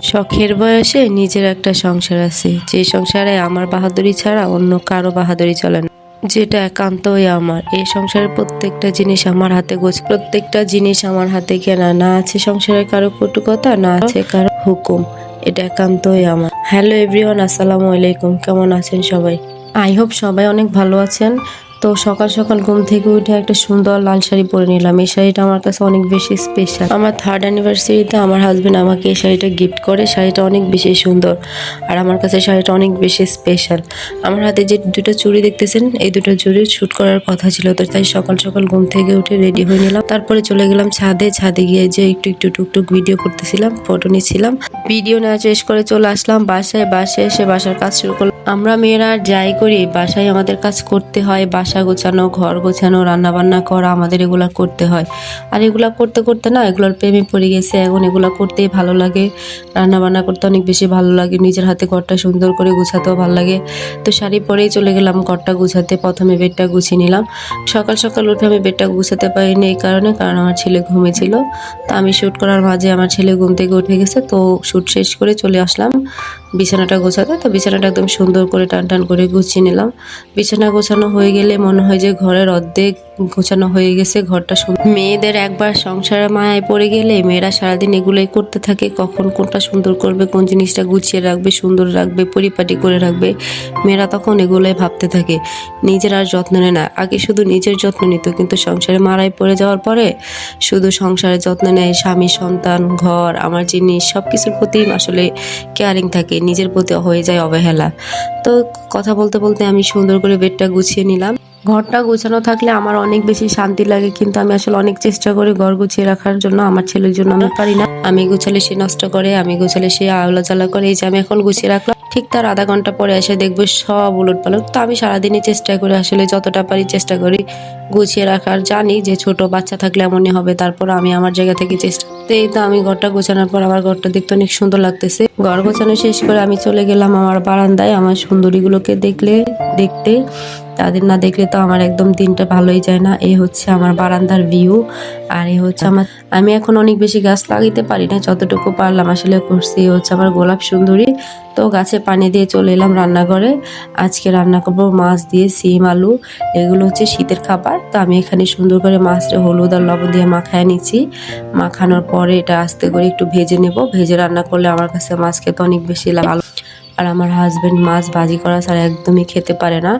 শখের বয়সে নিজের একটা সংসার আছে, যে সংসারে আমার বাহাদুরি ছাড়া অন্য কারো বাহাদুরি চলে না, যেটা একান্তই আমার। এই সংসারের প্রত্যেকটা জিনিস আমার হাতে প্রত্যেকটা জিনিস আমার হাতে কেনা। না আছে সংসারের কারো কটুকতা, না আছে কারো হুকুম। এটা একান্তই আমার। হ্যালো এভরিওয়ান, আসসালামু আলাইকুম। কেমন আছেন সবাই? আই হোপ সবাই অনেক ভালো আছেন। তো সকাল সকাল ঘুম থেকে উঠে একটা সুন্দর লাল শাড়ি পরে নিলাম। এই শাড়িটা আমার কাছে অনেক বেশি স্পেশাল। আমার 3rd অ্যানিভার্সারিতে আমার হাজবেন্ড আমাকে এই শাড়িটা গিফট করে। শাড়িটা অনেক বেশি সুন্দর আর আমার কাছে শাড়িটা অনেক বেশি স্পেশাল। আমার হাতে যে দুটো চুড়ি দেখতেছেন, এই দুটো চুড়ি শ্যুট করার কথা ছিল, তো তাই সকাল সকাল ঘুম থেকে উঠে রেডি হয়ে নিলাম। তারপরে চলে গেলাম ছাদে গিয়ে যে একটু টুকটুক ভিডিও করতেছিলাম, ফটো নিচ্ছিলাম। ভিডিও নেওয়া শেষ করে চলে আসলাম বাসায় এসে বাসার কাজ শুরু করলাম। আমরা মেয়েরা যাই করি, বাসায় আমাদের কাজ করতে হয়। বাসা গোছানো, ঘর গোছানো, রান্না বান্না করা, আমাদের এগুলা করতে হয়। আর এগুলা করতে করতে না এগুলোর প্রেমে পড়ে গেছে। এখন এগুলা করতেই ভালো লাগে। রান্না বান্না করতে অনেক বেশি ভালো লাগে। নিজের হাতে ঘরটা সুন্দর করে গুছাতেও ভালো লাগে। তো শাড়ি পরেই চলে গেলাম ঘরটা গুছাতে। প্রথমে বেডটা গুছিয়ে নিলাম। সকাল সকাল উঠে আমি বেডটা গুছাতে পারিনি এই কারণ আমার ছেলে ঘুমিয়েছিল। তো আমি শ্যুট করার মাঝে আমার ছেলে ঘুম থেকে উঠে গেছে। তো শ্যুট শেষ করে চলে আসলাম বিছানাটা গোছাতে। তো বিছানাটা একদম সুন্দর করে টান করে গুছিয়ে নিলাম। বিছানা গোছানো হয়ে গেলে মনে হয় যে ঘরের অর্ধেক গোছানো হয়ে গেছে। ঘরটা মেয়েদের একবার সংসারে মায়ায় পড়ে গেলে মেয়েরা সারাদিন এগুলোই করতে থাকে। কখন কোনটা সুন্দর করবে, কোন জিনিসটা গুছিয়ে রাখবে, সুন্দর রাখবে, পরিপাটি করে রাখবে, মেয়েরা তখন এগুলোই ভাবতে থাকে। নিজের আর যত্ন নেয় না। আগে শুধু নিজের যত্ন নিত, কিন্তু সংসারে মারায় পড়ে যাওয়ার পরে শুধু সংসারের যত্ন নেয়। স্বামী, সন্তান, ঘর, আমার জিনিস সবকিছুর প্রতি আসলে কেয়ারিং থাকে, নিজের প্রতি হয়ে যায় অবহেলা। তো কথা বলতে বলতে আমি সুন্দর করে বেডটা গুছিয়ে নিলাম। ঘরটা গোছানো থাকলে আমার অনেক বেশি শান্তি লাগে, কিন্তু আমি আসলে অনেক চেষ্টা করি ঘর গুছিয়ে রাখার জন্য। আমার ছেলের জন্য আমি পারি না। আমি গুছালে সে নষ্ট করে, আমি গুছালে সে আওলা জ্বালা করে। এই যে আমি এখন গুছিয়ে রাখলাম, ঠিক তার আধা ঘন্টা পরে এসে দেখবো সব উলট পালট। তো আমি সারাদিনই চেষ্টা করি, আসলে যতটা পারি চেষ্টা করি গুছিয়ে রাখার। জানি যে ছোট বাচ্চা থাকলে এমনই হবে, তারপর আমি আমার জায়গা থেকে চেষ্টা। তো এই তো আমি ঘরটা গোছানোর পর আমার ঘরটা দেখতে অনেক সুন্দর লাগতেছে। ঘর গোছানো শেষ করে আমি চলে গেলাম আমার বারান্দায় আমার সুন্দরীগুলোকে দেখতে। তাদের না দেখলে তো আমার একদম দিনটা ভালোই যায় না। এই হচ্ছে আমার বারান্দার ভিউ। আর এই হচ্ছে আমি এখন অনেক বেশি গাছ লাগাইতে পারি না, যতটুকু পারলাম আসলে করছি। এই হচ্ছে আমার গোলাপ সুন্দরী। তো গাছে পানি দিয়ে চলে এলাম রান্নাঘরে। আজকে রান্না করবো মাছ দিয়ে সিম আলু। এগুলো হচ্ছে শীতের খাবার। তো আমি এখানে সুন্দর করে মাছটা হলুদ আর লবণ দিয়ে মাখায় নিচ্ছি। মাখানোর পরে এটা আস্তে করে একটু ভেজে নেব। ভেজে রান্না করলে আমার কাছে মাছ খেতে অনেক বেশি ভালো। আর আমার হাজবেন্ড মাছ ভাজি করা ছাড়া একদমই খেতে পারে না।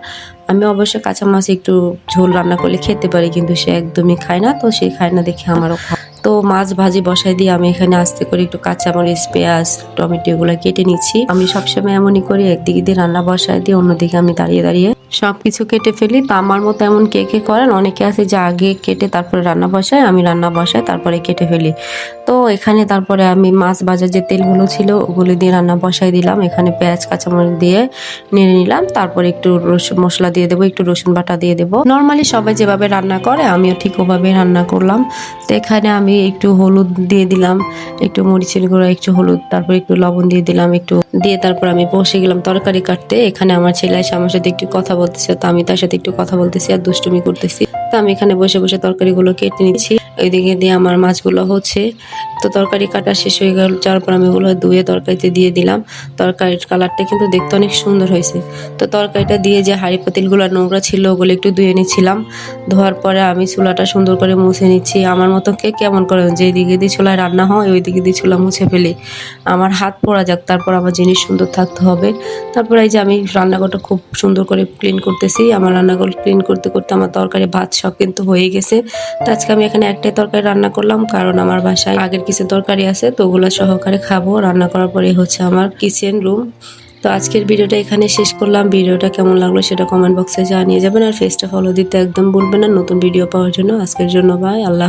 আমি অবশ্য কাঁচা মাছ একটু ঝোল রান্না করলে খেতে পারি, কিন্তু সে একদমই খায় না। তো সে খায় না দেখে আমারও তো মাছ ভাজি বসাই দিয়ে আমি এখানে আস্তে করে একটু কাঁচামরিচ, পেঁয়াজ, টমেটো এগুলো কেটে নিচ্ছি। আমি সবসময় এমনই করি, একদিকে দিয়ে রান্না বসাই দিয়ে অন্যদিকে আমি দাঁড়িয়ে সবকিছু কেটে ফেলি। তো আমার মতো এমন কে কে করেন? অনেকে আছে যে আগে কেটে তারপরে রান্না বসায়, আমি রান্না বসাই তারপরে কেটে ফেলি। তো এখানে তারপরে আমি মাছ ভাজার যে তেলগুলো ছিল ওগুলো দিয়ে রান্না বসাই দিলাম। এখানে পেঁয়াজ কাঁচামরিচ দিয়ে নেড়ে নিলাম। তারপরে একটু রসুন মশলা দিয়ে দেবো, একটু রসুন বাটা দিয়ে দেবো। নর্মালি সবাই যেভাবে রান্না করে আমিও ঠিক ওভাবে রান্না করলাম। তো এখানে আমি একটু হলুদ দিয়ে দিলাম, একটু মরিচের গুঁড়া, একটু হলুদ, তারপর একটু লবণ দিয়ে দিলাম, একটু দিয়ে তারপর আমি বসে গেলাম তরকারি কাটতে। এখানে আমার ছেলে এসে আমার সাথে একটু কথা বলতেছে, তো আমি তার সাথে একটু কথা বলতেছি আর দুষ্টুমি করতেছি। তো আমি এখানে বসে তরকারিগুলো কেটে নিচ্ছি। ওইদিকে দিয়ে আমার মাছগুলো হচ্ছে। তো তরকারি কাটা শেষ হয়ে যাওয়ার পর আমি ওগুলো ধুয়ে তরকারিতে দিয়ে দিলাম। তরকারির কালারটা কিন্তু দেখতে অনেক সুন্দর হয়েছে। তো তরকারিটা দিয়ে যে হাঁড়ি পাতিলগুলো নোংরা ছিল ওগুলো একটু ধুয়ে নিচ্ছিলাম। ধোয়ার পরে আমি চুলাটা সুন্দর করে মুছে নিচ্ছি। আমার মতো কে কেমন করে যে দিকে দিয়ে চুলায় রান্না হয় ওই দিকে দিয়ে চুলা মুছে ফেলি। আমার হাত পোড়া যাক, তারপর আমার জিনিস সুন্দর থাকতে হবে। তারপর এই যে আমি রান্নাঘরটা খুব সুন্দর করে ক্লিন করতেছি। আমার রান্নাঘর ক্লিন করতে করতে আমার তরকারি ভাত সব কিন্তু হয়ে গেছে। তো আজকে আমি এখানে একটাই তরকারি রান্না করলাম, কারণ আমার বাসায় আগের কিছু তরকারি আছে, তো ওগুলো সহকারে খাবো। রান্না করার পরে হচ্ছে আমার কিচেন রুম। তো আজকের ভিডিওটা এখানে শেষ করলাম। ভিডিওটা কেমন লাগলো সেটা কমেন্ট বক্সে জানিয়ে যাবেন। আর পেজটা ফলো দিতে একদম ভুলবেন না নতুন ভিডিও পাওয়ার জন্য। আজকের জন্য বাই, আল্লাহ।